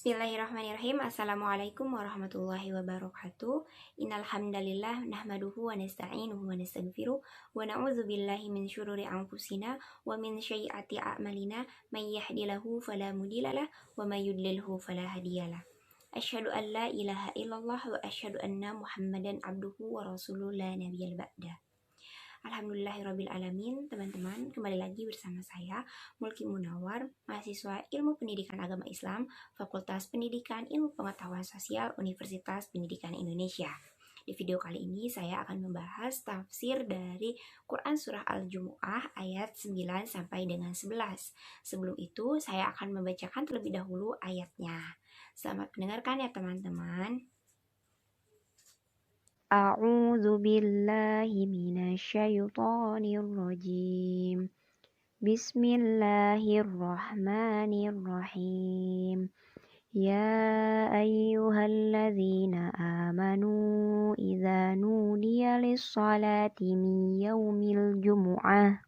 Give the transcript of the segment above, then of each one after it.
Bismillahirrahmanirrahim. Assalamualaikum warahmatullahi wabarakatuh. Innal hamdalillah nahmaduhu wa nasta'inuhu wa nastaghfiruh wa na'udzu billahi min syururi anfusina wa min sayyiati a'malina may yahdihillahu fala mudhillalah wa may yudlilhu fala hadiyalah. Asyhadu an la ilaha illallah wa asyhadu anna Muhammadan abduhu wa rasuluh la nabiyyal ba'da. Alhamdulillahirrabbilalamin. Teman-teman, kembali lagi bersama saya Mulki Munawar, mahasiswa Ilmu Pendidikan Agama Islam, Fakultas Pendidikan Ilmu Pengetahuan Sosial, Universitas Pendidikan Indonesia. Di video kali ini saya akan membahas tafsir dari Quran Surah Al-Jumu'ah ayat 9 sampai dengan 11. Sebelum itu, saya akan membacakan terlebih dahulu ayatnya. Selamat mendengarkan ya teman-teman. A'udzu billahi minasyaitonir rajim. Bismillahirrahmanirrahim. Ya ayyuhalladzina amanu idza nudiya lis-salati min yaumil jumu'ah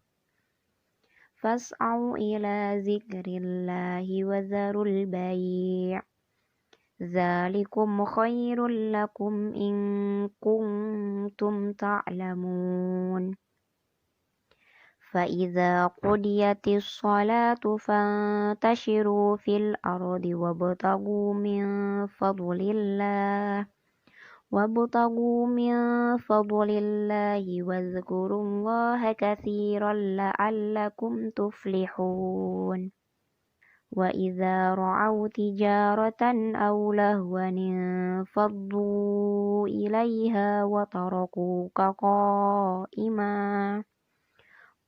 fas'au ila dzikrillahi wa dzarul bai'. Dzalikum khairul lakum in kuntum ta'lamun. Fa idza qudiyatis shalatu fantashiru fil ardi wabtaghu min fadlillahi wadhkurullaha katsiran la'allakum tuflihun. Wa idza ra'aw tijaratan aw lahwan faddu ilaiha wa tarakuka qa'ima.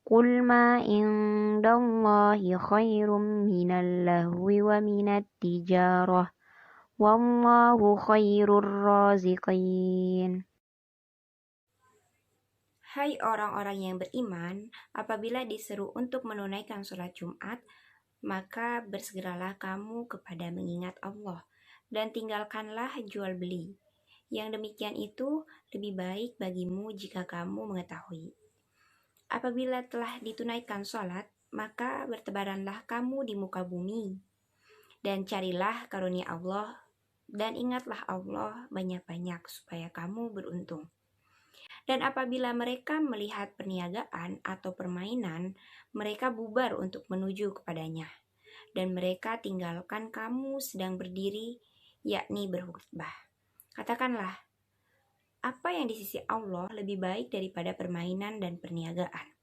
Qul ma indallahi khairum minal lahwi wa minat tijarah wallahu khairur raziqin. Hai orang-orang yang beriman, apabila diseru untuk menunaikan sholat Jumat, maka bersegeralah kamu kepada mengingat Allah dan tinggalkanlah jual beli. Yang demikian itu lebih baik bagimu jika kamu mengetahui. Apabila telah ditunaikan sholat, maka bertebaranlah kamu di muka bumi dan carilah karunia Allah dan ingatlah Allah banyak-banyak supaya kamu beruntung. Dan apabila mereka melihat perniagaan atau permainan, mereka bubar untuk menuju kepadanya. Dan mereka tinggalkan kamu sedang berdiri, yakni berkhutbah. Katakanlah, apa yang di sisi Allah lebih baik daripada permainan dan perniagaan.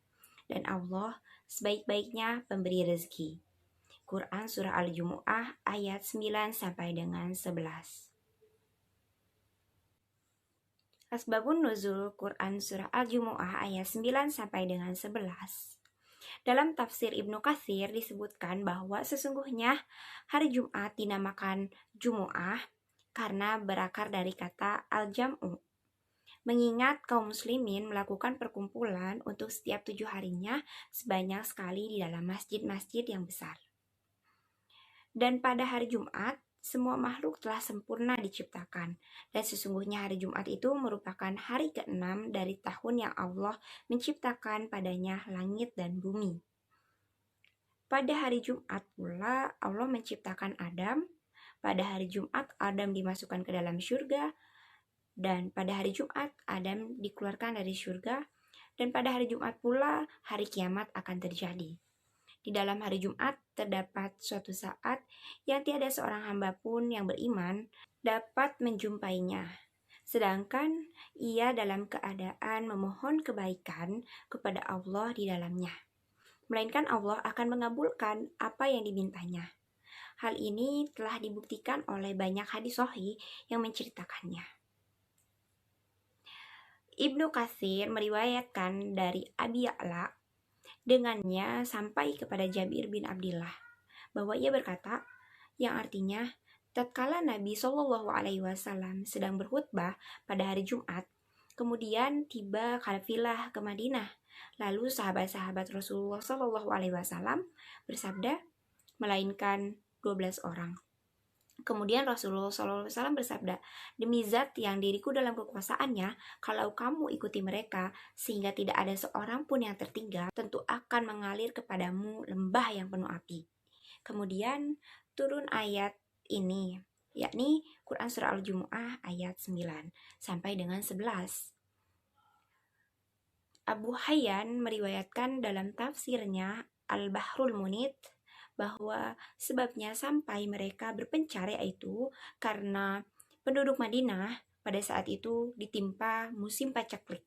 Dan Allah sebaik-baiknya pemberi rezeki. Quran Surah Al-Jumu'ah ayat 9 sampai dengan 11. Asbabun Nuzul Quran Surah Al-Jumu'ah ayat 9 sampai dengan 11. Dalam tafsir Ibnu Katsir disebutkan bahwa sesungguhnya hari Jumat dinamakan Jumu'ah karena berakar dari kata al-jam'u, mengingat kaum muslimin melakukan perkumpulan untuk setiap 7 harinya sebanyak sekali di dalam masjid-masjid yang besar. Dan pada hari Jumat, semua makhluk telah sempurna diciptakan, dan sesungguhnya hari Jumat itu merupakan hari ke-6 dari tahun yang Allah menciptakan padanya langit dan bumi. Pada hari Jumat pula Allah menciptakan Adam. Pada hari Jumat Adam dimasukkan ke dalam syurga, dan pada hari Jumat Adam dikeluarkan dari syurga, dan pada hari Jumat pula hari kiamat akan terjadi. Di dalam hari Jumat terdapat suatu saat yang tiada seorang hamba pun yang beriman dapat menjumpainya, sedangkan ia dalam keadaan memohon kebaikan kepada Allah di dalamnya, melainkan Allah akan mengabulkan apa yang dimintanya. Hal ini telah dibuktikan oleh banyak hadis sahih yang menceritakannya. Ibnu Katsir meriwayatkan dari Abi Ya'la dengannya sampai kepada Jabir bin Abdillah bahwa ia berkata, yang artinya, tatkala Nabi SAW sedang berkhutbah pada hari Jumat, kemudian tiba kafilah ke Madinah. Lalu sahabat-sahabat Rasulullah SAW bersabda, melainkan 12 orang. Kemudian Rasulullah SAW bersabda, demi zat yang diriku dalam kekuasaannya, kalau kamu ikuti mereka sehingga tidak ada seorang pun yang tertinggal, tentu akan mengalir kepadamu lembah yang penuh api. Kemudian turun ayat ini, yakni Quran Surah Al-Jumu'ah ayat 9 sampai dengan 11. Abu Hayyan meriwayatkan dalam tafsirnya Al-Bahrul Munit bahwa sebabnya sampai mereka berpencar yaitu karena penduduk Madinah pada saat itu ditimpa musim paceklik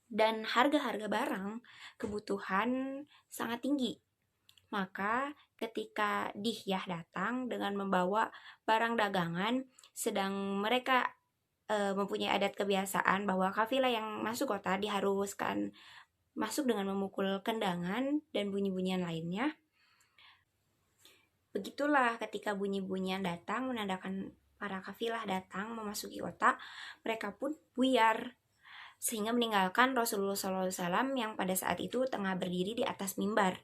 dan harga-harga barang kebutuhan sangat tinggi. Maka ketika Dihyah datang dengan membawa barang dagangan, sedang mereka mempunyai adat kebiasaan bahwa kafilah yang masuk kota diharuskan masuk dengan memukul kendangan dan bunyi-bunyian lainnya. Begitulah ketika bunyi-bunyian datang menandakan para kafilah datang memasuki kota, mereka pun buyar sehingga meninggalkan Rasulullah SAW yang pada saat itu tengah berdiri di atas mimbar.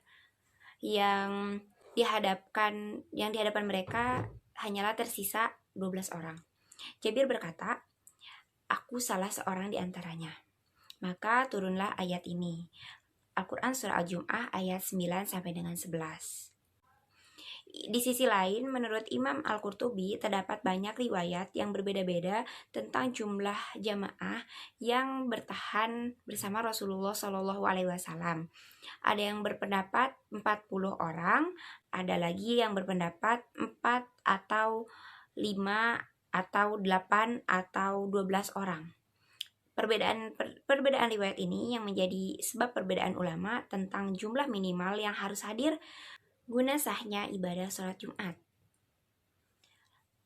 Yang di hadapan mereka hanyalah tersisa 12 orang. Jabir berkata, "Aku salah seorang di antaranya." Maka turunlah ayat ini. Al-Quran Surah Al-Jum'ah ayat 9 sampai dengan 11. Di sisi lain, menurut Imam Al-Qurtubi, terdapat banyak riwayat yang berbeda-beda tentang jumlah jamaah yang bertahan bersama Rasulullah SAW. Ada yang berpendapat 40 orang, ada lagi yang berpendapat 4 atau 5 atau 8 atau 12 orang. Perbedaan riwayat ini yang menjadi sebab perbedaan ulama tentang jumlah minimal yang harus hadir guna sahnya ibadah sholat Jumat.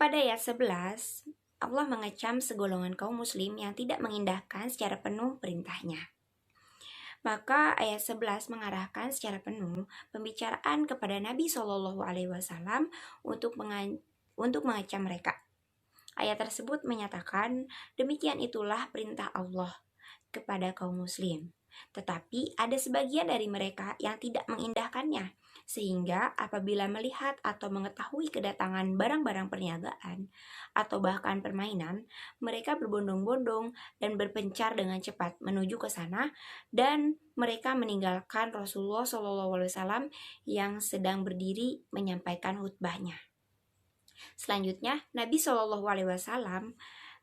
Pada ayat 11, Allah mengecam segolongan kaum muslim yang tidak mengindahkan secara penuh perintahnya. Maka ayat 11 mengarahkan secara penuh pembicaraan kepada Nabi SAW untuk mengecam mereka. Ayat tersebut menyatakan, demikian itulah perintah Allah kepada kaum muslim. Tetapi ada sebagian dari mereka yang tidak mengindahkannya, sehingga apabila melihat atau mengetahui kedatangan barang-barang perniagaan atau bahkan permainan, mereka berbondong-bondong dan berpencar dengan cepat menuju ke sana, dan mereka meninggalkan Rasulullah SAW yang sedang berdiri menyampaikan khutbahnya. Selanjutnya, Nabi SAW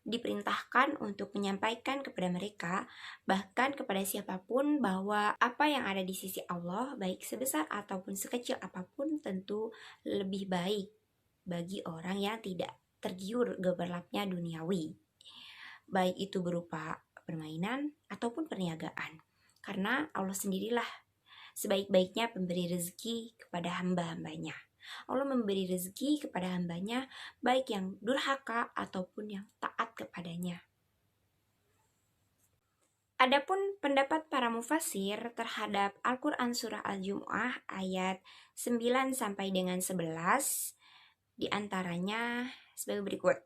diperintahkan untuk menyampaikan kepada mereka, bahkan kepada siapapun, bahwa apa yang ada di sisi Allah, baik sebesar ataupun sekecil apapun, tentu lebih baik bagi orang yang tidak tergiur gemerlapnya duniawi, baik itu berupa permainan ataupun perniagaan. Karena Allah sendirilah sebaik-baiknya pemberi rezeki kepada hamba-hambanya. Allah memberi rezeki kepada hambanya, baik yang durhaka ataupun yang taat kepadanya. Adapun pendapat para mufassir terhadap Al-Quran Surah Al-Jumu'ah ayat 9 sampai dengan 11, diantaranya sebagai berikut.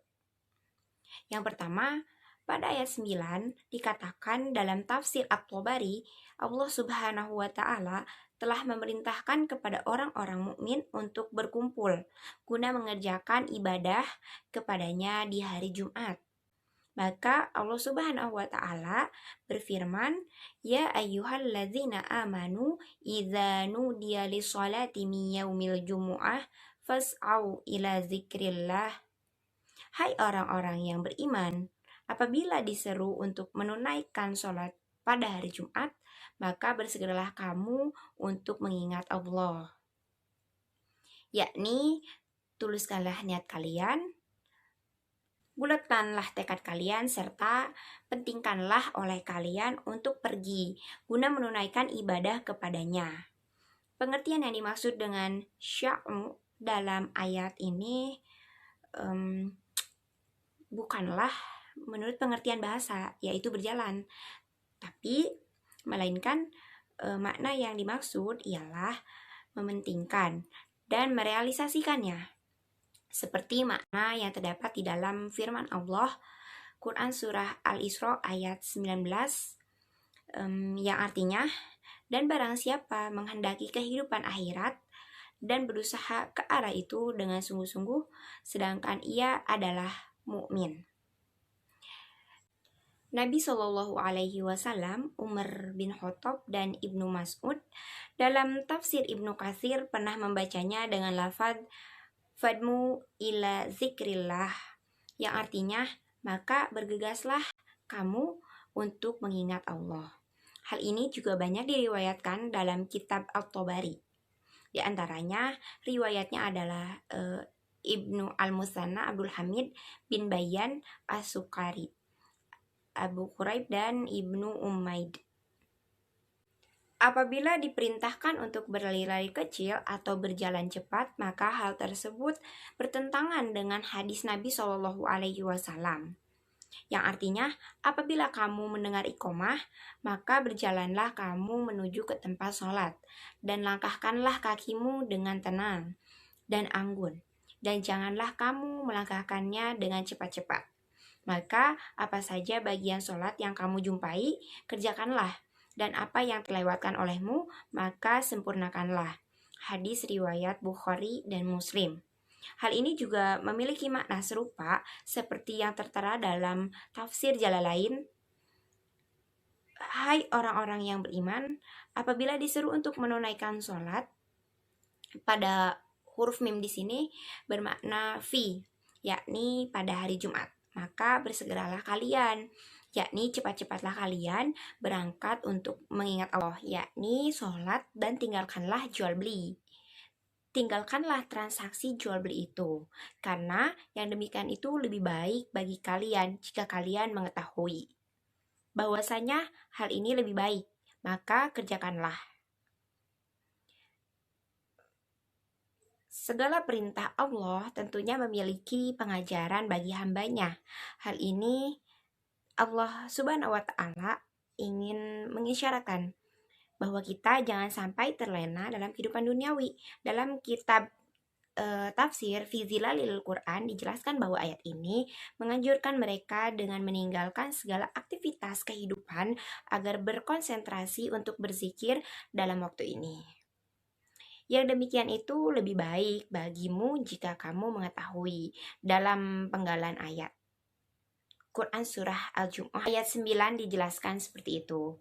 Yang pertama, pada ayat 9 dikatakan dalam tafsir At-Tabari, Allah Subhanahu wa Ta'ala telah memerintahkan kepada orang-orang mukmin untuk berkumpul guna mengerjakan ibadah kepadanya di hari Jumat. Maka Allah Subhanahu wa Ta'ala berfirman, "Ya ayyuhalladzina amanu idza nudiya lis-salati min yaumil jumu'ah fas'au ila zikrillah." Hai orang-orang yang beriman, apabila diseru untuk menunaikan sholat pada hari Jumat, maka bersegeralah kamu untuk mengingat Allah. Yakni, tuliskanlah niat kalian, bulatkanlah tekad kalian, serta pentingkanlah oleh kalian untuk pergi guna menunaikan ibadah kepadanya. Pengertian yang dimaksud dengan sya'u dalam ayat ini bukanlah menurut pengertian bahasa, yaitu berjalan, tapi melainkan makna yang dimaksud ialah mementingkan dan merealisasikannya, seperti makna yang terdapat di dalam firman Allah Quran Surah Al-Isra ayat 19 yang artinya, dan barang siapa menghendaki kehidupan akhirat dan berusaha ke arah itu dengan sungguh-sungguh, sedangkan ia adalah mukmin. Nabi SAW, Umar bin Khattab, dan Ibnu Mas'ud dalam tafsir Ibnu Katsir pernah membacanya dengan lafaz Fadmu ila zikrillah, yang artinya maka bergegaslah kamu untuk mengingat Allah. Hal ini juga banyak diriwayatkan dalam kitab At-Tabari. Di antaranya riwayatnya adalah Ibnu Al-Musanna Abdul Hamid bin Bayan As-Sukari, Abu Quraib dan Ibnu Umaid. Apabila diperintahkan untuk berlari-lari kecil atau berjalan cepat, maka hal tersebut bertentangan dengan hadis Nabi Shallallahu Alaihi Wasallam, yang artinya apabila kamu mendengar iqomah, maka berjalanlah kamu menuju ke tempat sholat, dan langkahkanlah kakimu dengan tenang dan anggun, dan janganlah kamu melangkahkannya dengan cepat-cepat. Maka apa saja bagian sholat yang kamu jumpai, kerjakanlah, dan apa yang terlewatkan olehmu, maka sempurnakanlah. Hadis riwayat Bukhari dan Muslim. Hal ini juga memiliki makna serupa seperti yang tertera dalam tafsir Jalalain. Hai orang-orang yang beriman, apabila disuruh untuk menunaikan sholat, pada huruf mim di sini bermakna fi, yakni pada hari Jumat. Maka bersegeralah kalian, yakni cepat-cepatlah kalian berangkat untuk mengingat Allah, yakni sholat, dan tinggalkanlah jual beli. Tinggalkanlah transaksi jual beli itu, karena yang demikian itu lebih baik bagi kalian jika kalian mengetahui bahwasanya hal ini lebih baik, maka kerjakanlah. Segala perintah Allah tentunya memiliki pengajaran bagi hambanya. Hal ini Allah Subhanahu wa Ta'ala ingin mengisyaratkan bahwa kita jangan sampai terlena dalam kehidupan duniawi. Dalam kitab tafsir Fi Zilalil Quran dijelaskan bahwa ayat ini menganjurkan mereka dengan meninggalkan segala aktivitas kehidupan agar berkonsentrasi untuk berzikir dalam waktu ini. Yang demikian itu lebih baik bagimu jika kamu mengetahui. Dalam penggalan ayat Quran Surah Al-Jumu'ah ayat 9 dijelaskan seperti itu.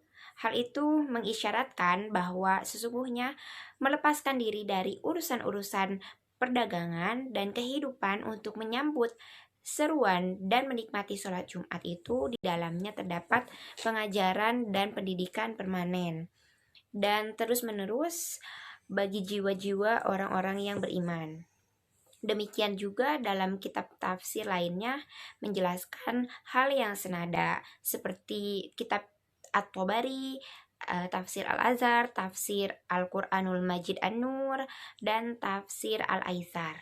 Hal itu mengisyaratkan bahwa sesungguhnya melepaskan diri dari urusan-urusan perdagangan dan kehidupan untuk menyambut seruan dan menikmati sholat Jumat itu di dalamnya terdapat pengajaran dan pendidikan permanen dan terus-menerus bagi jiwa-jiwa orang-orang yang beriman. Demikian juga dalam kitab tafsir lainnya menjelaskan hal yang senada seperti kitab At-Tabari, tafsir Al-Azhar, tafsir Al-Quranul Majid An-Nur, dan tafsir Al-Aizar.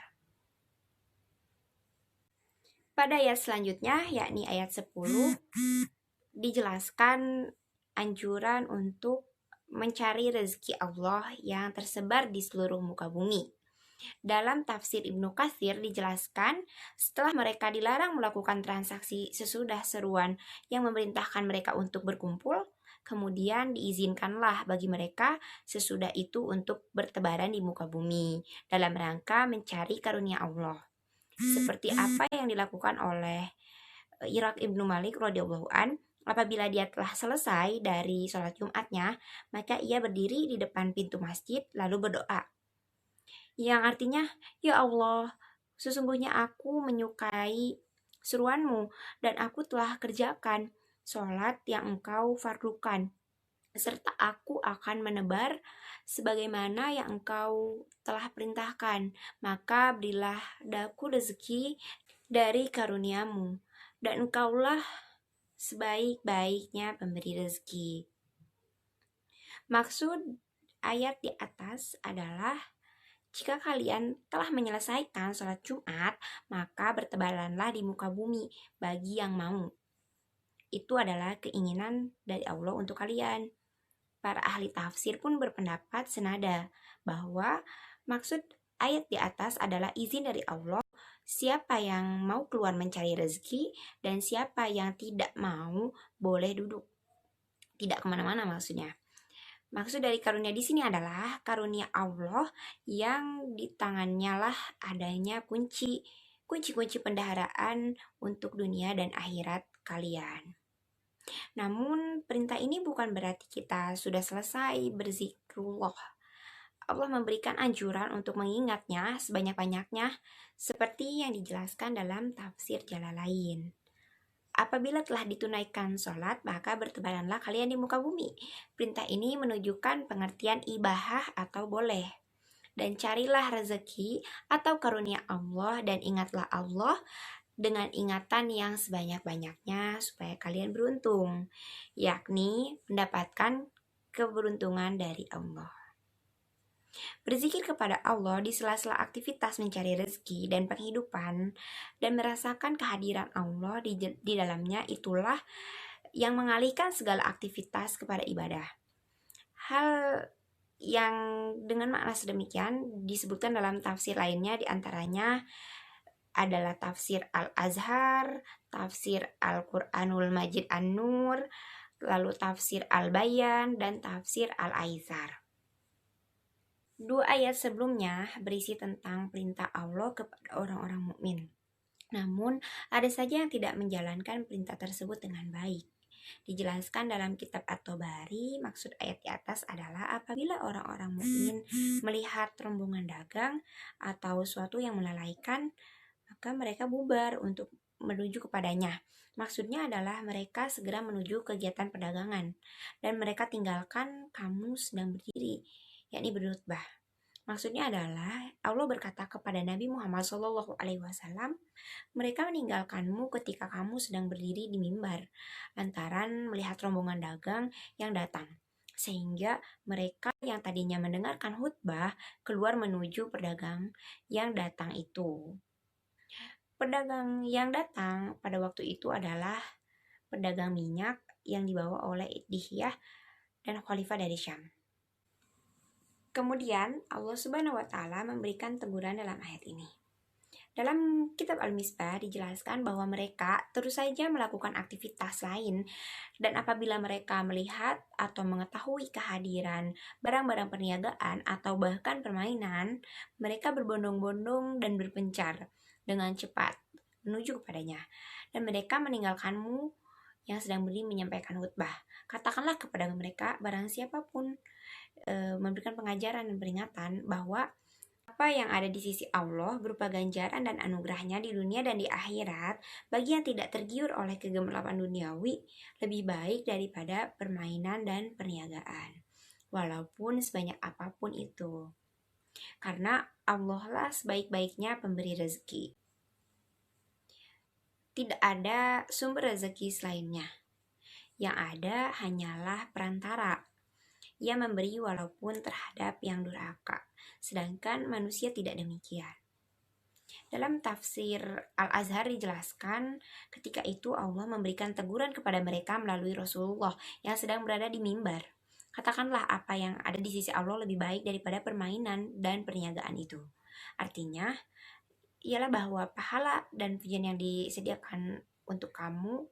Pada ayat selanjutnya, yakni ayat 10, dijelaskan anjuran untuk mencari rezeki Allah yang tersebar di seluruh muka bumi. Dalam tafsir Ibnu Katsir dijelaskan, setelah mereka dilarang melakukan transaksi sesudah seruan yang memerintahkan mereka untuk berkumpul, kemudian diizinkanlah bagi mereka sesudah itu untuk bertebaran di muka bumi dalam rangka mencari karunia Allah. Seperti apa yang dilakukan oleh Iraq Ibnu Malik radhiyallahu an, apabila dia telah selesai dari sholat Jumatnya, maka ia berdiri di depan pintu masjid lalu berdoa, yang artinya, ya Allah, sesungguhnya aku menyukai seruanmu dan aku telah kerjakan sholat yang engkau fardukan, serta aku akan menebar sebagaimana yang engkau telah perintahkan. Maka berilah daku rezeki dari karuniamu, dan engkaulah sebaik-baiknya pemberi rezeki. Maksud ayat di atas adalah, jika kalian telah menyelesaikan sholat Jumat, maka bertebaranlah di muka bumi bagi yang mau. Itu adalah keinginan dari Allah untuk kalian. Para ahli tafsir pun berpendapat senada bahwa maksud ayat di atas adalah izin dari Allah, siapa yang mau keluar mencari rezeki dan siapa yang tidak mau boleh duduk, tidak kemana-mana maksudnya. Maksud dari karunia di sini adalah karunia Allah yang di tangannya lah adanya kunci-kunci pendaharaan untuk dunia dan akhirat kalian. Namun perintah ini bukan berarti kita sudah selesai berzikrullah Allah memberikan anjuran untuk mengingatnya sebanyak-banyaknya seperti yang dijelaskan dalam tafsir Jalalain. Apabila telah ditunaikan sholat, maka bertebaranlah kalian di muka bumi. Perintah ini menunjukkan pengertian ibahah atau boleh. Dan carilah rezeki atau karunia Allah dan ingatlah Allah dengan ingatan yang sebanyak-banyaknya supaya kalian beruntung, yakni mendapatkan keberuntungan dari Allah. Berzikir kepada Allah di sela-sela aktivitas mencari rezeki dan penghidupan dan merasakan kehadiran Allah di dalamnya itulah yang mengalihkan segala aktivitas kepada ibadah. Hal yang dengan makna sedemikian disebutkan dalam tafsir lainnya, diantaranya adalah tafsir Al-Azhar, tafsir Al-Quranul Majid An-Nur, lalu tafsir Al-Bayan, dan tafsir Al-Aizar. Dua ayat sebelumnya berisi tentang perintah Allah kepada orang-orang mukmin. Namun, ada saja yang tidak menjalankan perintah tersebut dengan baik. Dijelaskan dalam kitab At-Tabari, maksud ayat di atas adalah apabila orang-orang mukmin melihat rombongan dagang atau suatu yang melalaikan, maka mereka bubar untuk menuju kepadanya. Maksudnya adalah mereka segera menuju kegiatan perdagangan dan mereka tinggalkan kamu sedang berdiri, yakni berkhutbah. Maksudnya adalah Allah berkata kepada Nabi Muhammad SAW, mereka meninggalkanmu ketika kamu sedang berdiri di mimbar, lantaran melihat rombongan dagang yang datang. Sehingga mereka yang tadinya mendengarkan khutbah keluar menuju pedagang yang datang itu. Pedagang yang datang pada waktu itu adalah pedagang minyak yang dibawa oleh Dihyah dan khalifah dari Syam. Kemudian Allah Subhanahu wa Ta'ala memberikan teguran dalam ayat ini. Dalam kitab Al-Misbah dijelaskan bahwa mereka terus saja melakukan aktivitas lain, dan apabila mereka melihat atau mengetahui kehadiran barang-barang perniagaan atau bahkan permainan, mereka berbondong-bondong dan berpencar dengan cepat menuju kepadanya, dan mereka meninggalkanmu yang sedang berdiri menyampaikan khutbah. Katakanlah kepada mereka, barang siapapun memberikan pengajaran dan peringatan bahwa apa yang ada di sisi Allah berupa ganjaran dan anugerahnya di dunia dan di akhirat bagi yang tidak tergiur oleh kegemilapan duniawi lebih baik daripada permainan dan perniagaan, walaupun sebanyak apapun itu, karena Allah lah sebaik-baiknya pemberi rezeki. Tidak ada sumber rezeki selainnya, yang ada hanyalah perantara. Ia memberi walaupun terhadap yang durhaka, sedangkan manusia tidak demikian. Dalam tafsir Al-Azhar dijelaskan, ketika itu Allah memberikan teguran kepada mereka melalui Rasulullah yang sedang berada di mimbar. Katakanlah apa yang ada di sisi Allah lebih baik daripada permainan dan perniagaan itu. Artinya, ialah bahwa pahala dan pujian yang disediakan untuk kamu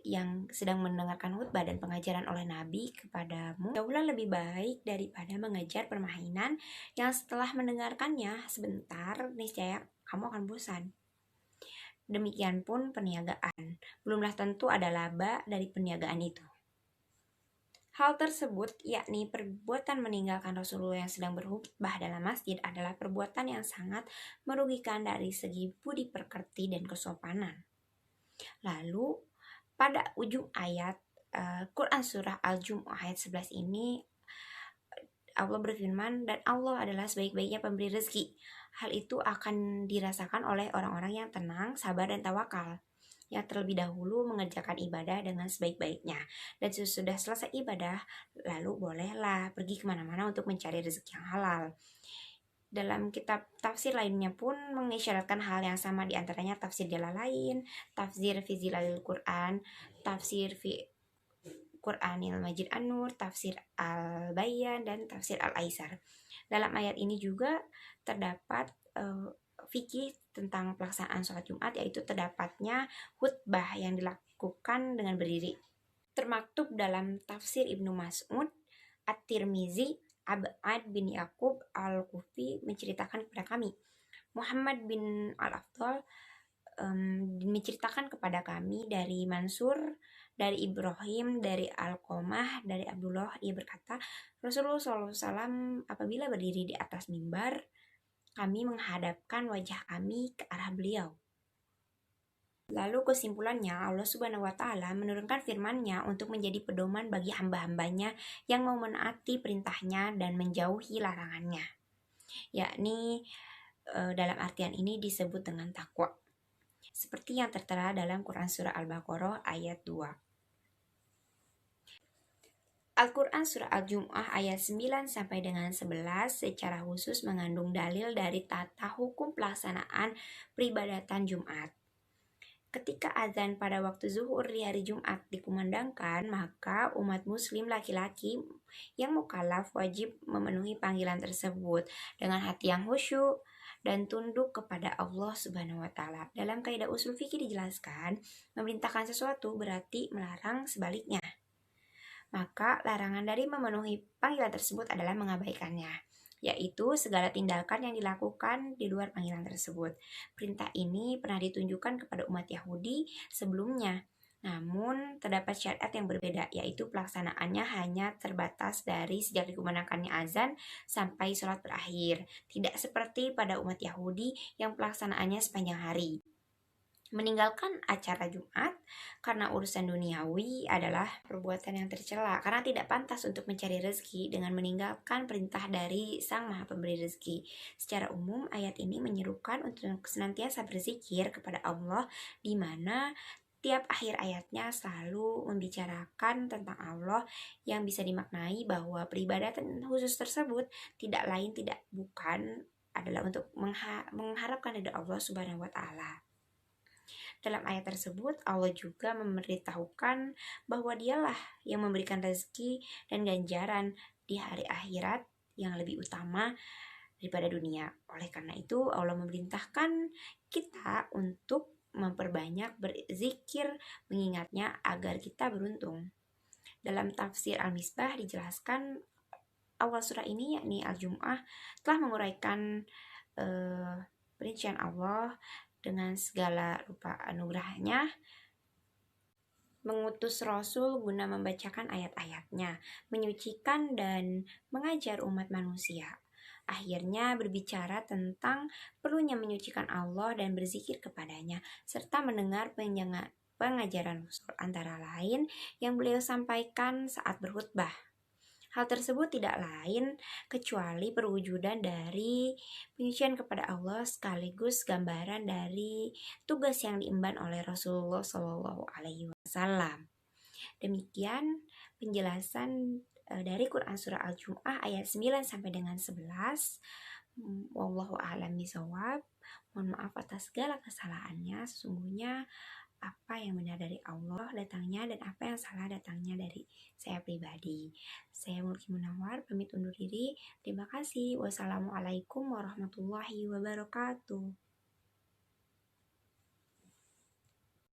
yang sedang mendengarkan khutbah dan pengajaran oleh Nabi kepadamu jauhlah lebih baik daripada mengejar permainan yang setelah mendengarkannya sebentar niscaya kamu akan bosan. Demikian pun perniagaan, belumlah tentu ada laba dari perniagaan itu. Hal tersebut, yakni perbuatan meninggalkan Rasulullah yang sedang berkhutbah dalam masjid, adalah perbuatan yang sangat merugikan dari segi budi pekerti dan kesopanan. Lalu pada ujung ayat Quran Surah Al-Jumu'ah ayat 11 ini Allah berfirman, dan Allah adalah sebaik-baiknya pemberi rezeki. Hal itu akan dirasakan oleh orang-orang yang tenang, sabar, dan tawakal, yang terlebih dahulu mengerjakan ibadah dengan sebaik-baiknya. Dan sesudah selesai ibadah, lalu bolehlah pergi kemana-mana untuk mencari rezeki yang halal. Dalam kitab tafsir lainnya pun mengisyaratkan hal yang sama, diantaranya tafsir Jalalain, tafsir fi Zilalil Quran, tafsir fi Quranil Majid An-Nur, tafsir Al-Bayan, dan tafsir Al-Aizar. Dalam ayat ini juga terdapat fikih tentang pelaksanaan sholat Jumat, yaitu terdapatnya khutbah yang dilakukan dengan berdiri. Termaktub dalam tafsir Ibnu Mas'ud, At-Tirmizi, Ab'ad bin Yaqub Al-Kufi menceritakan kepada kami, Muhammad bin Al-Afdal menceritakan kepada kami dari Mansur Dari Ibrahim, dari Alqomah, dari Abdullah, ia berkata, Rasulullah SAW apabila berdiri di atas mimbar, kami menghadapkan wajah kami ke arah beliau. Lalu kesimpulannya, Allah Subhanahu wa Ta'ala menurunkan firman-Nya untuk menjadi pedoman bagi hamba-hambanya yang mau menaati perintahnya dan menjauhi larangannya. Yakni dalam artian ini disebut dengan takwa. Seperti yang tertera dalam Quran Surah Al-Baqarah ayat 2. Al-Quran Surah Al-Jum'ah ayat 9 sampai dengan 11 secara khusus mengandung dalil dari tata hukum pelaksanaan peribadatan Jumat. Ketika azan pada waktu zuhur di hari Jumat dikumandangkan, maka umat muslim laki-laki yang mukallaf wajib memenuhi panggilan tersebut dengan hati yang khusyuk dan tunduk kepada Allah Subhanahu wa Ta'ala. Dalam kaidah usul fikih dijelaskan, memerintahkan sesuatu berarti melarang sebaliknya. Maka larangan dari memenuhi panggilan tersebut adalah mengabaikannya, yaitu segala tindakan yang dilakukan di luar panggilan tersebut. Perintah ini pernah ditunjukkan kepada umat Yahudi sebelumnya, namun terdapat syariat yang berbeda, yaitu pelaksanaannya hanya terbatas dari sejak dikumandangkannya azan sampai sholat berakhir. Tidak seperti pada umat Yahudi yang pelaksanaannya sepanjang hari. Meninggalkan acara Jumat karena urusan duniawi adalah perbuatan yang tercela karena tidak pantas untuk mencari rezeki dengan meninggalkan perintah dari Sang Maha Pemberi rezeki. Secara umum, ayat ini menyerukan untuk senantiasa berzikir kepada Allah, di mana tiap akhir ayatnya selalu membicarakan tentang Allah yang bisa dimaknai bahwa peribadatan khusus tersebut tidak lain tidak bukan adalah untuk mengharapkan ridha Allah Subhanahu wa Ta'ala. Dalam ayat tersebut, Allah juga memberitahukan bahwa Dialah yang memberikan rezeki dan ganjaran di hari akhirat yang lebih utama daripada dunia. Oleh karena itu, Allah memerintahkan kita untuk memperbanyak berzikir mengingatnya agar kita beruntung. Dalam tafsir Al-Misbah dijelaskan awal surah ini, yakni Al-Jum'ah, telah menguraikan perincian Allah dengan segala rupa anugerahnya, mengutus Rasul guna membacakan ayat-ayatnya, menyucikan dan mengajar umat manusia. Akhirnya berbicara tentang perlunya menyucikan Allah dan berzikir kepadanya, serta mendengar pengajaran Rasul, antara lain yang beliau sampaikan saat berkhutbah. Hal tersebut tidak lain kecuali perwujudan dari penyucian kepada Allah sekaligus gambaran dari tugas yang diemban oleh Rasulullah SAW. Demikian penjelasan dari Quran Surah Al-Jum'ah ayat 9 sampai dengan 11. Wallahu a'lam bishawab. Mohon maaf atas segala kesalahannya. Sesungguhnya apa yang benar dari Allah datangnya dan apa yang salah datangnya dari saya pribadi. Saya Mulki Munawar, pamit undur diri. Terima kasih. Wassalamualaikum warahmatullahi wabarakatuh.